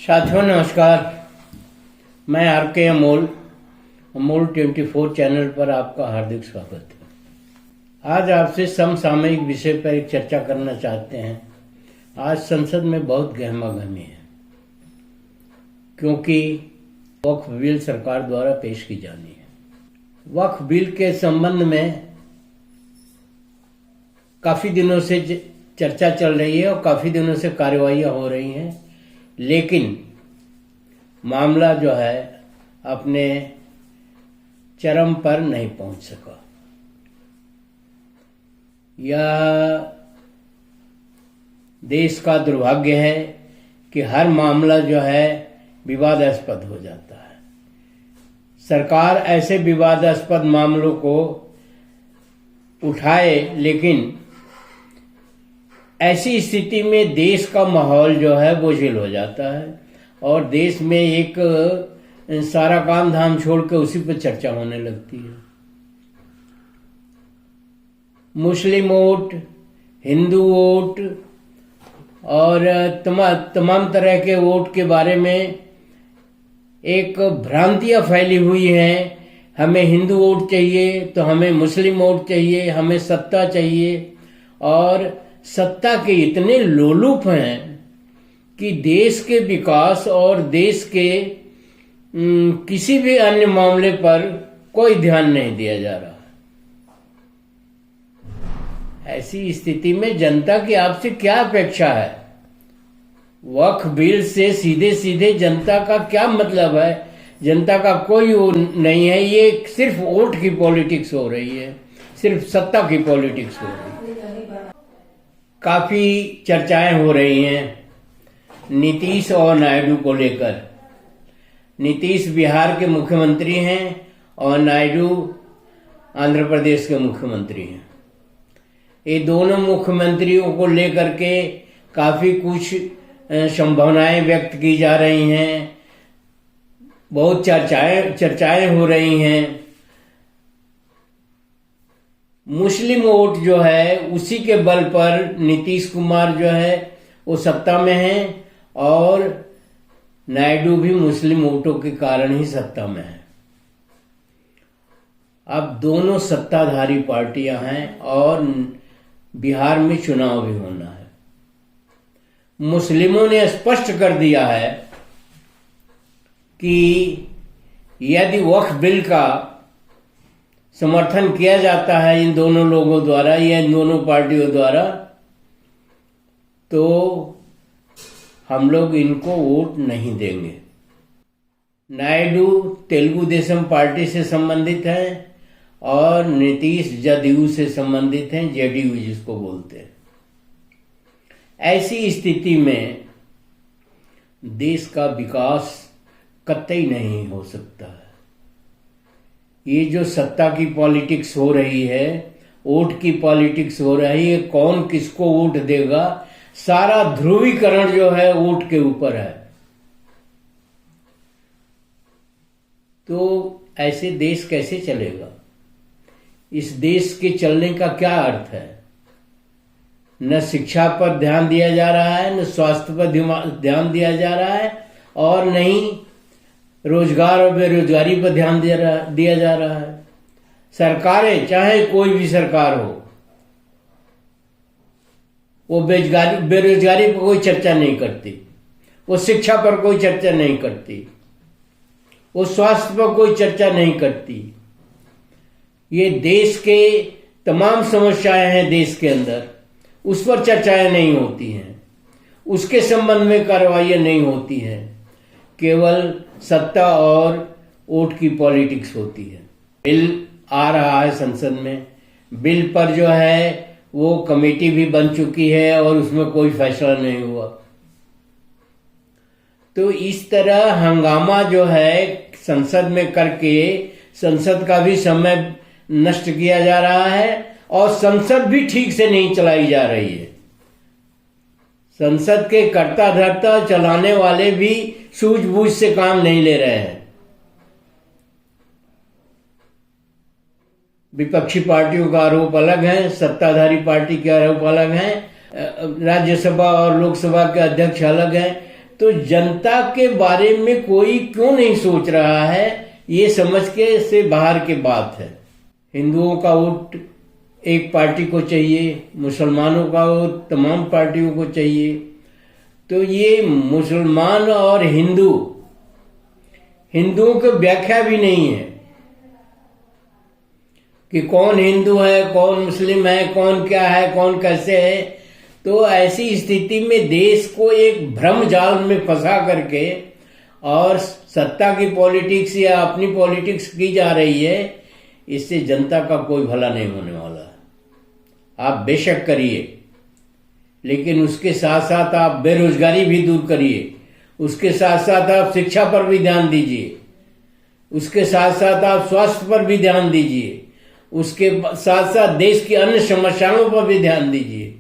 साथियों नमस्कार। मैं आर के अमोल 24 चैनल पर आपका हार्दिक स्वागत है। आज आपसे समसामयिक विषय पर एक चर्चा करना चाहते हैं। आज संसद में बहुत गहमागहमी है क्योंकि वक्फ बिल सरकार द्वारा पेश की जानी है। वक्फ बिल के संबंध में काफी दिनों से चर्चा चल रही है और काफी दिनों से कार्यवाहियां हो रही हैं, लेकिन मामला जो है अपने चरम पर नहीं पहुंच सका। यह देश का दुर्भाग्य है कि हर मामला जो है विवादास्पद हो जाता है। सरकार ऐसे विवादास्पद मामलों को उठाए, लेकिन ऐसी स्थिति में देश का माहौल जो है बोझिल हो जाता है और देश में एक सारा काम धाम छोड़ के उसी पर चर्चा होने लगती है। मुस्लिम वोट, हिंदू वोट और तमाम तरह के वोट के बारे में एक भ्रांतियां फैली हुई हैं। हमें हिंदू वोट चाहिए तो हमें मुस्लिम वोट चाहिए, हमें सत्ता चाहिए, और सत्ता के इतने लोलुप हैं कि देश के विकास और देश के किसी भी अन्य मामले पर कोई ध्यान नहीं दिया जा रहा। ऐसी स्थिति में जनता की आपसे क्या अपेक्षा है? वक्फ बिल से सीधे सीधे जनता का क्या मतलब है? जनता का कोई वो नहीं है। ये सिर्फ वोट की पॉलिटिक्स हो रही है, सिर्फ सत्ता की पॉलिटिक्स हो रही है। काफी चर्चाएं हो रही हैं नीतीश और नायडू को लेकर। नीतीश बिहार के मुख्यमंत्री हैं और नायडू आंध्र प्रदेश के मुख्यमंत्री हैं। ये दोनों मुख्यमंत्रियों को लेकर के काफी कुछ संभावनाएं व्यक्त की जा रही हैं, बहुत चर्चाएं हो रही हैं। मुस्लिम वोट जो है उसी के बल पर नीतीश कुमार जो है वो सत्ता में हैं और नायडू भी मुस्लिम वोटों के कारण ही सत्ता में है। अब दोनों सत्ताधारी पार्टियां हैं और बिहार में चुनाव भी होना है। मुस्लिमों ने स्पष्ट कर दिया है कि यदि वक्फ बिल का समर्थन किया जाता है इन दोनों लोगों द्वारा या इन दोनों पार्टियों द्वारा, तो हम लोग इनको वोट नहीं देंगे। नायडू तेलुगु देशम पार्टी से संबंधित हैं और नीतीश जदयू से संबंधित हैं, जेडीयू जिसको बोलते हैं। ऐसी स्थिति में देश का विकास कतई नहीं हो सकता है। ये जो सत्ता की पॉलिटिक्स हो रही है, वोट की पॉलिटिक्स हो रही है, कौन किसको वोट देगा, सारा ध्रुवीकरण जो है वोट के ऊपर है। तो ऐसे देश कैसे चलेगा? इस देश के चलने का क्या अर्थ है? न शिक्षा पर ध्यान दिया जा रहा है, न स्वास्थ्य पर ध्यान दिया जा रहा है, और न ही रोजगार और बेरोजगारी पर ध्यान दिया जा रहा है। सरकारें, चाहे कोई भी सरकार हो, वो बेरोजगारी पर कोई चर्चा नहीं करती, वो शिक्षा पर कोई चर्चा नहीं करती, वो स्वास्थ्य पर कोई चर्चा नहीं करती। ये देश के तमाम समस्याएं हैं देश के अंदर, उस पर चर्चाएं नहीं होती हैं, उसके संबंध में कार्रवाइयां नहीं होती हैं। केवल सत्ता और वोट की पॉलिटिक्स होती है। बिल आ रहा है संसद में, बिल पर जो है वो कमेटी भी बन चुकी है और उसमें कोई फैसला नहीं हुआ। तो इस तरह हंगामा जो है संसद में करके संसद का भी समय नष्ट किया जा रहा है और संसद भी ठीक से नहीं चलाई जा रही है। संसद के कर्ता धर्ता चलाने वाले भी सूझबूझ से काम नहीं ले रहे हैं। विपक्षी पार्टियों का आरोप अलग है, सत्ताधारी पार्टी के आरोप अलग हैं, राज्यसभा और लोकसभा के अध्यक्ष अलग हैं, तो जनता के बारे में कोई क्यों नहीं सोच रहा है, ये समझ के से बाहर की बात है। हिंदुओं का वोट एक पार्टी को चाहिए, मुसलमानों का वोट तमाम पार्टियों को चाहिए। तो ये मुसलमान और हिंदुओं की व्याख्या भी नहीं है कि कौन हिंदू है, कौन मुस्लिम है, कौन क्या है, कौन कैसे है। तो ऐसी स्थिति में देश को एक भ्रम जाल में फंसा करके और सत्ता की पॉलिटिक्स या अपनी पॉलिटिक्स की जा रही है, इससे जनता का कोई भला नहीं होने वाला। आप बेशक करिए, लेकिन उसके साथ साथ आप बेरोजगारी भी दूर करिए, उसके साथ साथ आप शिक्षा पर भी ध्यान दीजिए, उसके साथ साथ आप स्वास्थ्य पर भी ध्यान दीजिए, उसके साथ साथ देश की अन्य समस्याओं पर भी ध्यान दीजिए।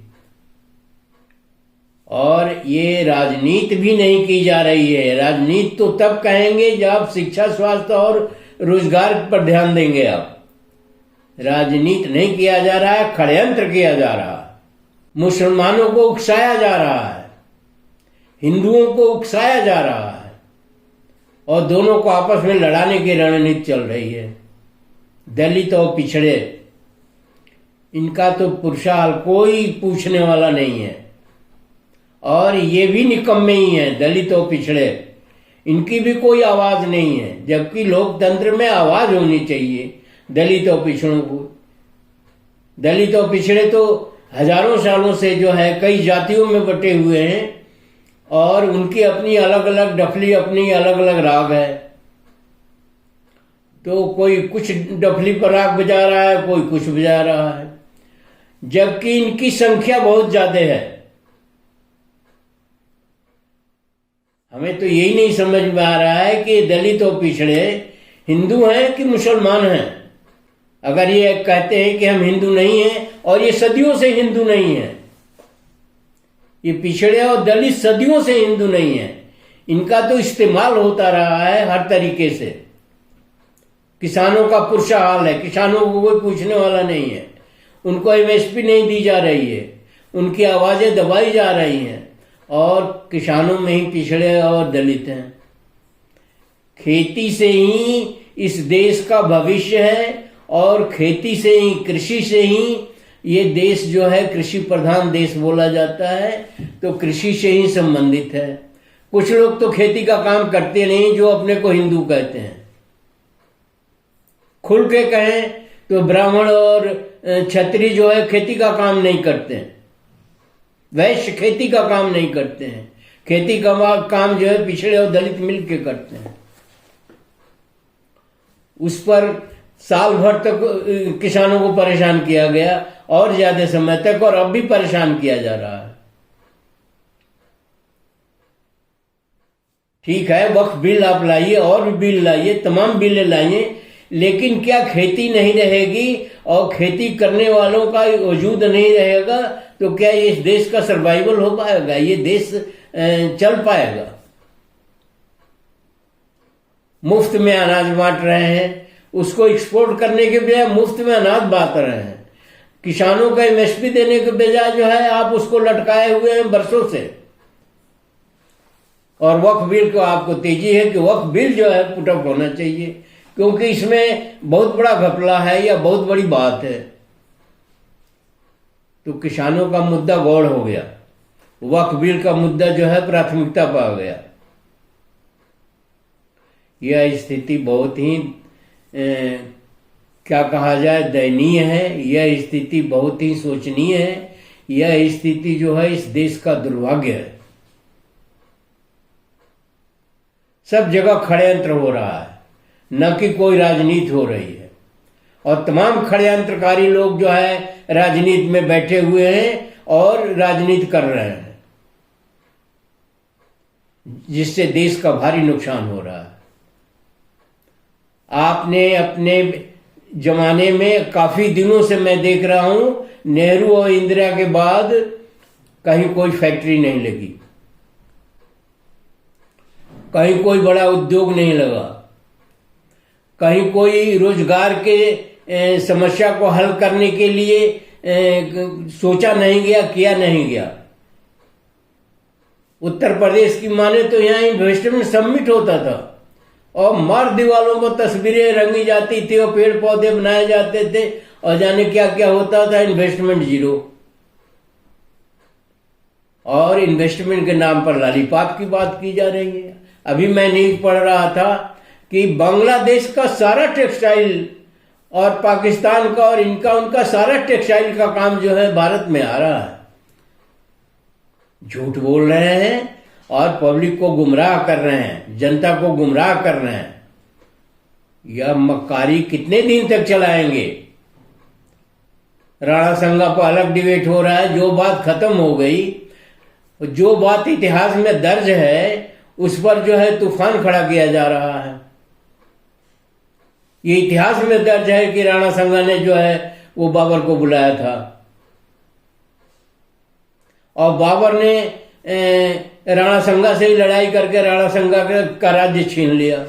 और ये राजनीति भी नहीं की जा रही है। राजनीति तो तब कहेंगे जब आप शिक्षा, स्वास्थ्य और रोजगार पर ध्यान देंगे। आप राजनीति नहीं किया जा रहा है, षड्यंत्र किया जा रहा है। मुसलमानों को उकसाया जा रहा है, हिंदुओं को उकसाया जा रहा है, और दोनों को आपस में लड़ाने की रणनीति चल रही है। दलित और पिछड़े, इनका तो पुरुषाल कोई पूछने वाला नहीं है, और ये भी निकम्मे ही हैं। दलित और पिछड़े, इनकी भी कोई आवाज नहीं है, जबकि लोकतंत्र में आवाज होनी चाहिए दलित और पिछड़ों को। दलित और पिछड़े तो हजारों सालों से जो है कई जातियों में बटे हुए हैं, और उनकी अपनी अलग अलग डफली, अपनी अलग अलग राग है। तो कोई कुछ डफली पर राग बजा रहा है, कोई कुछ बजा रहा है, जबकि इनकी संख्या बहुत ज्यादा है। हमें तो यही नहीं समझ में आ रहा है कि दलित और पिछड़े हिंदू हैं कि मुसलमान हैं। अगर ये कहते हैं कि हम हिंदू नहीं हैं, और ये सदियों से हिंदू नहीं है, ये पिछड़े और दलित सदियों से हिंदू नहीं है, इनका तो इस्तेमाल होता रहा है हर तरीके से। किसानों का पुरसा हाल है, किसानों को कोई पूछने वाला नहीं है, उनको एमएसपी नहीं दी जा रही है, उनकी आवाजें दबाई जा रही हैं, और किसानों में ही पिछड़े और दलित हैं। खेती से ही इस देश का भविष्य है, और खेती से ही, कृषि से ही ये देश जो है कृषि प्रधान देश बोला जाता है, तो कृषि से ही संबंधित है। कुछ लोग तो खेती का काम करते नहीं, जो अपने को हिंदू कहते हैं। खुल के कहें तो ब्राह्मण और क्षत्रिय जो है खेती का काम नहीं करते हैं, वैश्य खेती का काम नहीं करते हैं। खेती का काम जो है पिछड़े और दलित मिलकर करते हैं। उस पर साल भर तक किसानों को परेशान किया गया, और ज्यादा समय तक, और अब भी परेशान किया जा रहा है। ठीक है, वक्फ बिल आप लाइए, और भी बिल लाइए, तमाम बिल लाइए, लेकिन क्या खेती नहीं रहेगी और खेती करने वालों का वजूद नहीं रहेगा, तो क्या इस देश का सर्वाइवल हो पाएगा? ये देश चल पाएगा? मुफ्त में अनाज बांट रहे हैं, उसको एक्सपोर्ट करने के बजाय मुफ्त में अनाज बांट रहे हैं। किसानों का एमएसपी देने के बजाय जो है आप उसको लटकाए हुए हैं बरसों से। और वक्फ बिल को आपको तेजी है कि वक्फ बिल जो है पुटअप होना चाहिए, क्योंकि इसमें बहुत बड़ा घपला है या बहुत बड़ी बात है। तो किसानों का मुद्दा गौड़ हो गया, वक्फ बिल का मुद्दा जो है प्राथमिकता पा गया। यह स्थिति बहुत ही क्या कहा जाए, दयनीय है। यह स्थिति बहुत ही शोचनीय है। यह स्थिति जो है इस देश का दुर्भाग्य है। सब जगह षड्यंत्र हो रहा है, न कि कोई राजनीति हो रही है, और तमाम षड्यंत्रकारी लोग जो है राजनीति में बैठे हुए हैं और राजनीति कर रहे हैं, जिससे देश का भारी नुकसान हो रहा है। आपने अपने जमाने में काफी दिनों से मैं देख रहा हूं, नेहरू और इंदिरा के बाद कहीं कोई फैक्ट्री नहीं लगी, कहीं कोई बड़ा उद्योग नहीं लगा, कहीं कोई रोजगार के समस्या को हल करने के लिए सोचा नहीं गया, किया नहीं गया। उत्तर प्रदेश की माने तो यहाँ इन्वेस्टमेंट समिट होता था और मार दीवारों में तस्वीरें रंगी जाती थी और पेड़ पौधे बनाए जाते थे और जाने क्या क्या होता था, इन्वेस्टमेंट जीरो। और इन्वेस्टमेंट के नाम पर लॉलीपॉप की बात की जा रही है। अभी मैं न्यूज पढ़ रहा था कि बांग्लादेश का सारा टेक्सटाइल और पाकिस्तान का और इनका उनका सारा टेक्सटाइल का काम जो है भारत में आ रहा है। झूठ बोल रहे हैं और पब्लिक को गुमराह कर रहे हैं, जनता को गुमराह कर रहे हैं। यह मक्कारी कितने दिन तक चलाएंगे? राणा संगा पर अलग डिबेट हो रहा है। जो बात खत्म हो गई, जो बात इतिहास में दर्ज है, उस पर जो है तूफान खड़ा किया जा रहा है। ये इतिहास में दर्ज है कि राणा संगा ने जो है वो बाबर को बुलाया था और बाबर ने राणा संगा से ही लड़ाई करके राणा संगा का राज्य छीन लिया।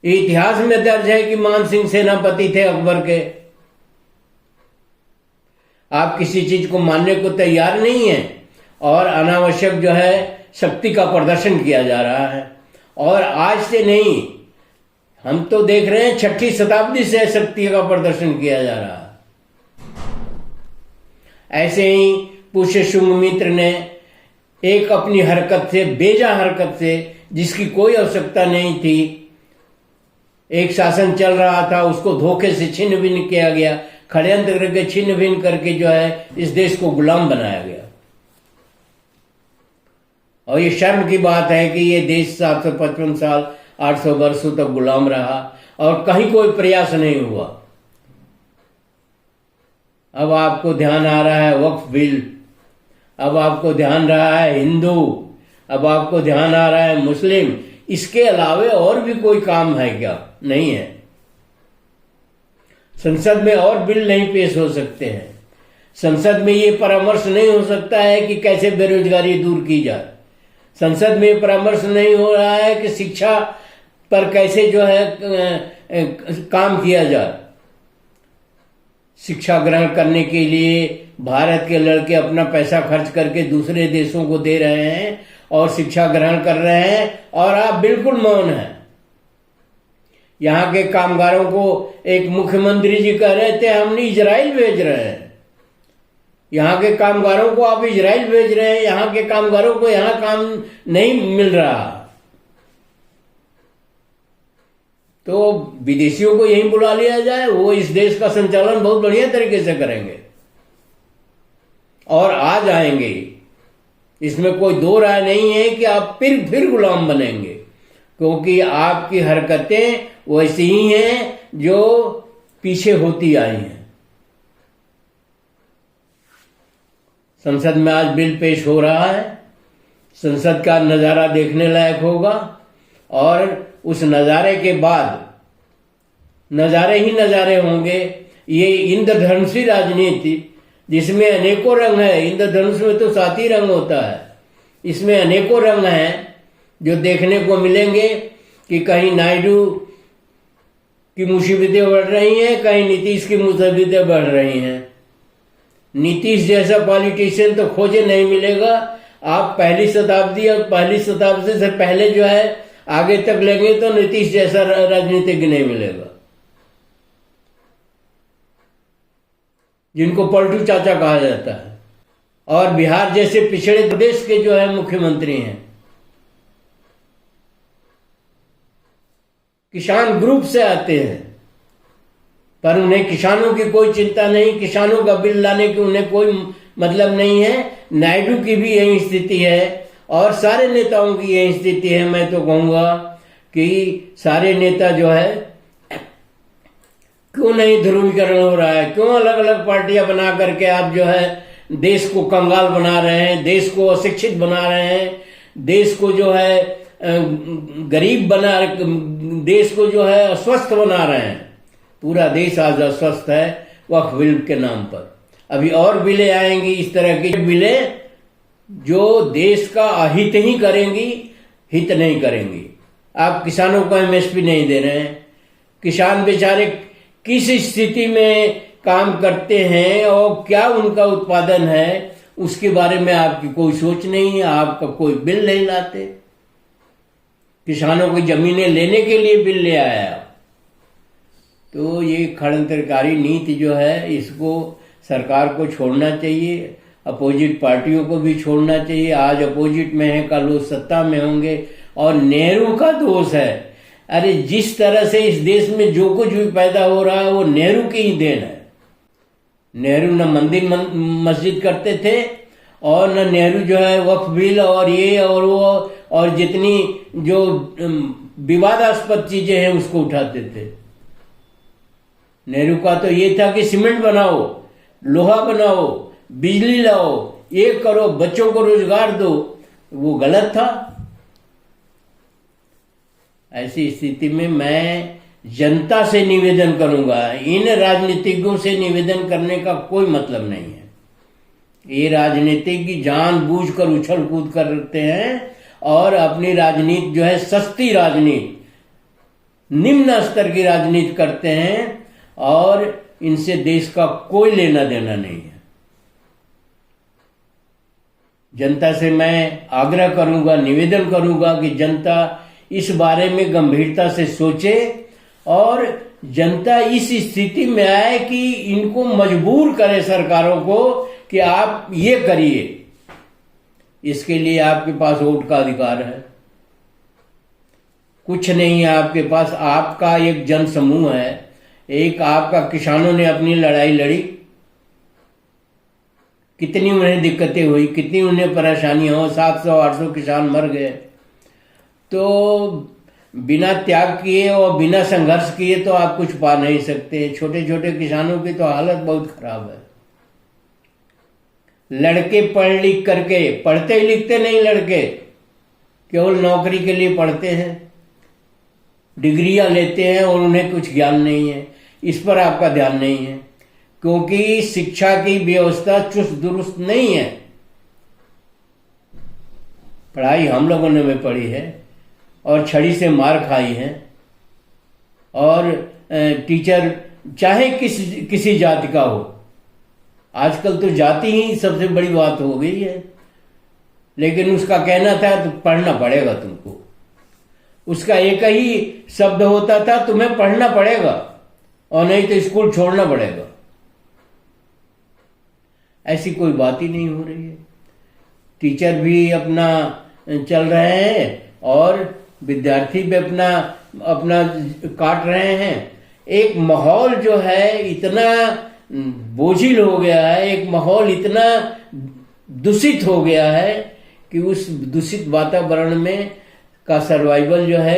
इतिहास में दर्ज है कि मान सिंह सेनापति थे अकबर के। आप किसी चीज को मानने को तैयार नहीं है और अनावश्यक जो है शक्ति का प्रदर्शन किया जा रहा है। और आज से नहीं, हम तो देख रहे हैं 6ठी शताब्दी से शक्ति का प्रदर्शन किया जा रहा है। ऐसे ही पुष्यशुंग ने एक अपनी हरकत से, बेजा हरकत से, जिसकी कोई आवश्यकता नहीं थी, एक शासन चल रहा था उसको धोखे से छिन्न भिन्न किया गया, षड्यंत्र करके छिन्न भिन्न करके जो है इस देश को गुलाम बनाया गया। और ये शर्म की बात है कि ये देश 755 साल 800 वर्षों तक गुलाम रहा और कहीं कोई प्रयास नहीं हुआ। अब आपको ध्यान आ रहा है वक्फ बिल, अब आपको ध्यान रहा है हिंदू, अब आपको ध्यान आ रहा है मुस्लिम। इसके अलावे और भी कोई काम है क्या? नहीं है। संसद में और बिल नहीं पेश हो सकते हैं। संसद में ये परामर्श नहीं हो सकता है कि कैसे बेरोजगारी दूर की जाए। संसद में परामर्श नहीं हो रहा है कि शिक्षा पर कैसे जो है काम किया जाए। शिक्षा ग्रहण करने के लिए भारत के लड़के अपना पैसा खर्च करके दूसरे देशों को दे रहे हैं और शिक्षा ग्रहण कर रहे हैं और आप बिल्कुल मौन हैं। यहाँ के कामगारों को एक मुख्यमंत्री जी कह रहे थे हमने इजराइल भेज रहे हैं। यहाँ के कामगारों को आप इजराइल भेज रहे हैं, यहाँ के कामगारों को यहाँ काम नहीं मिल रहा। तो विदेशियों को यहीं बुला लिया जाए, वो इस देश का संचालन बहुत बढ़िया तरीके से करेंगे और आ जाएंगे। इसमें कोई दो राय नहीं है कि आप फिर गुलाम बनेंगे, क्योंकि आपकी हरकतें वैसी ही हैं जो पीछे होती आई हैं। संसद में आज बिल पेश हो रहा है। संसद का नजारा देखने लायक होगा और उस नजारे के बाद नजारे ही नजारे होंगे। ये इंद्रधनुषी राजनीति जिसमें अनेकों रंग है, इंद्रधनुष में तो 7 ही रंग होता है, इसमें अनेकों रंग हैं जो देखने को मिलेंगे कि कहीं नायडू की मुसीबतें बढ़ रही हैं, कहीं नीतीश की मुसीबतें बढ़ रही हैं। नीतीश जैसा पॉलिटिशियन तो खोजे नहीं मिलेगा। आप पहली शताब्दी और पहली शताब्दी से पहले जो है आगे तक लेंगे तो नीतीश जैसा राजनीतिज्ञ नहीं मिलेगा, जिनको पलटू चाचा कहा जाता है। और बिहार जैसे पिछड़े प्रदेश के जो है मुख्यमंत्री हैं, किसान ग्रुप से आते हैं, पर उन्हें किसानों की कोई चिंता नहीं, किसानों का बिल लाने की उन्हें कोई मतलब नहीं है। नायडू की भी यही स्थिति है और सारे नेताओं की यही स्थिति है। मैं तो कहूंगा कि सारे नेता जो है, क्यों नहीं ध्रुवीकरण हो रहा है, क्यों अलग अलग पार्टियां बना करके आप जो है देश को कंगाल बना रहे हैं, देश को अशिक्षित बना रहे हैं, देश को जो है गरीब बना, देश को जो है अस्वस्थ बना रहे हैं। पूरा देश आज अस्वस्थ है वक्फ बिल के नाम पर। अभी और बिलें आएंगी इस तरह की बिलें जो देश का अहित ही करेंगी, हित नहीं करेंगी। आप किसानों को एमएसपी नहीं दे रहे हैं। किसान बेचारे किस स्थिति में काम करते हैं और क्या उनका उत्पादन है उसके बारे में आपकी कोई सोच नहीं है, आपका कोई बिल नहीं लाते। किसानों की जमीनें लेने के लिए बिल ले आया। तो ये खड़ंत्रकारी नीति जो है, इसको सरकार को छोड़ना चाहिए, अपोजिट पार्टियों को भी छोड़ना चाहिए। आज अपोजिट में है, कल वो सत्ता में होंगे। और नेहरू का दोष है। अरे जिस तरह से इस देश में जो कुछ भी पैदा हो रहा है वो नेहरू की ही देन है। नेहरू न मंदिर मस्जिद करते थे, और न नेहरू जो है वक्फ बिल और ये और वो और जितनी जो विवादास्पद चीजें हैं उसको उठाते थे। नेहरू का तो ये था कि सीमेंट बनाओ, लोहा बनाओ, बिजली लाओ, ये करो, बच्चों को रोजगार दो। वो गलत था। ऐसी स्थिति में मैं जनता से निवेदन करूंगा, इन राजनीतिज्ञों से निवेदन करने का कोई मतलब नहीं है। ये राजनीतिज्ञ जानबूझकर उछल कूद करते हैं और अपनी राजनीति जो है सस्ती राजनीति, निम्न स्तर की राजनीति करते हैं, और इनसे देश का कोई लेना देना नहीं है। जनता से मैं आग्रह करूंगा, निवेदन करूंगा कि जनता इस बारे में गंभीरता से सोचे और जनता इस स्थिति में आए कि इनको मजबूर करे सरकारों को कि आप ये करिए। इसके लिए आपके पास वोट का अधिकार है। कुछ नहीं है आपके पास, आपका एक जन समूह है, एक आपका किसानों ने अपनी लड़ाई लड़ी, कितनी उन्हें दिक्कतें हुई, कितनी उन्हें परेशानियां हो, 700-800 किसान मर गए। तो बिना त्याग किए और बिना संघर्ष किए तो आप कुछ पा नहीं सकते। छोटे छोटे किसानों की तो हालत बहुत खराब है। लड़के पढ़ लिख करके, पढ़ते लिखते नहीं लड़के, केवल नौकरी के लिए पढ़ते हैं, डिग्रियां लेते हैं और उन्हें कुछ ज्ञान नहीं है। इस पर आपका ध्यान नहीं है, क्योंकि शिक्षा की व्यवस्था चुस्त दुरुस्त नहीं है। पढ़ाई हम लोगों ने भी पढ़ी है और छड़ी से मार खाई है, और टीचर चाहे किसी जाति का हो, आजकल तो जाति ही सबसे बड़ी बात हो गई है। लेकिन उसका कहना था तो पढ़ना पड़ेगा तुमको, उसका एक ही शब्द होता था, तुम्हें पढ़ना पड़ेगा और नहीं तो स्कूल छोड़ना पड़ेगा। ऐसी कोई बात ही नहीं हो रही है। टीचर भी अपना चल रहे हैं और विद्यार्थी भी अपना अपना काट रहे हैं। एक माहौल जो है इतना बोझिल हो गया है, एक माहौल इतना दूषित हो गया है कि उस दूषित वातावरण में का सर्वाइवल जो है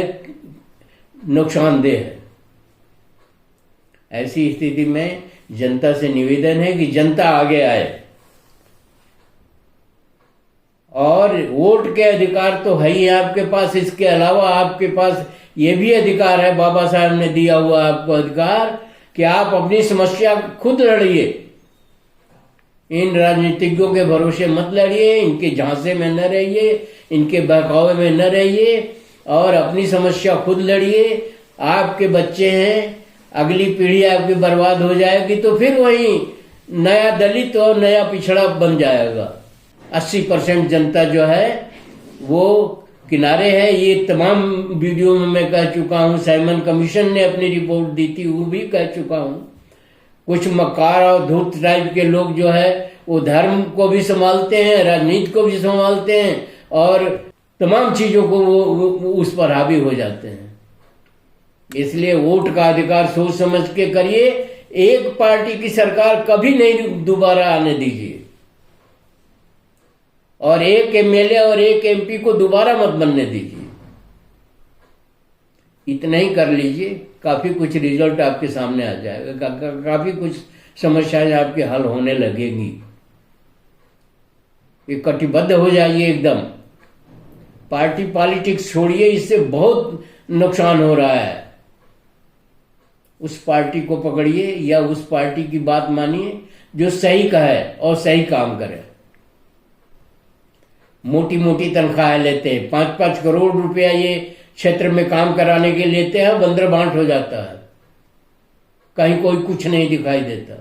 नुकसानदेह है। ऐसी स्थिति में जनता से निवेदन है कि जनता आगे आए, और वोट के अधिकार तो है ही आपके पास। इसके अलावा आपके पास ये भी अधिकार है, बाबा साहब ने दिया हुआ आपको अधिकार, कि आप अपनी समस्या खुद लड़िए। इन राजनीतिज्ञों के भरोसे मत लड़िए, इनके झांसे में न रहिए, इनके बहकावे में न रहिए, और अपनी समस्या खुद लड़िए। आपके बच्चे हैं, अगली पीढ़ी आपकी बर्बाद हो जाएगी तो फिर वही नया दलित और नया पिछड़ा बन जाएगा। 80% जनता जो है वो किनारे है। ये तमाम वीडियो में मैं कह चुका हूं। साइमन कमीशन ने अपनी रिपोर्ट दी थी, वो भी कह चुका हूं। कुछ मक्कार और धूर्त टाइप के लोग जो है वो धर्म को भी संभालते हैं, राजनीति को भी संभालते हैं, और तमाम चीजों को वो उस पर हावी हो जाते हैं। इसलिए वोट का अधिकार सोच समझ के करिए। एक पार्टी की सरकार कभी नहीं दोबारा आने दीजिए, और एक एमएलए और एक एमपी को दोबारा मत बनने दीजिए। इतना ही कर लीजिए, काफी कुछ रिजल्ट आपके सामने आ जाएगा, काफी कुछ समस्याएं आपके हल होने लगेंगी। ये कटिबद्ध हो जाइए एकदम। पार्टी पॉलिटिक्स छोड़िए, इससे बहुत नुकसान हो रहा है। उस पार्टी को पकड़िए या उस पार्टी की बात मानिए जो सही कहे और सही काम करे। मोटी मोटी तनख्वाहें लेते हैं, 5-5 करोड़ रुपया ये क्षेत्र में काम कराने के लेते हैं, बंदर बांट हो जाता है, कहीं कोई कुछ नहीं दिखाई देता।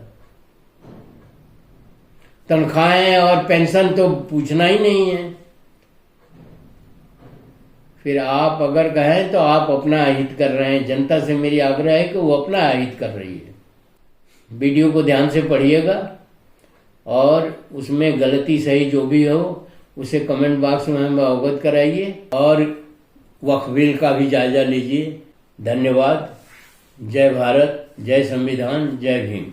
तनख्वाहें और पेंशन तो पूछना ही नहीं है। फिर आप अगर कहें तो आप अपना अहित कर रहे हैं। जनता से मेरी आग्रह है कि वो अपना अहित कर रही है। वीडियो को ध्यान से पढ़िएगा और उसमें गलती सही जो भी हो उसे कमेंट बॉक्स में हमें अवगत कराइए और वक्फ बिल का भी जायजा लीजिए। धन्यवाद। जय भारत, जय संविधान, जय भीम।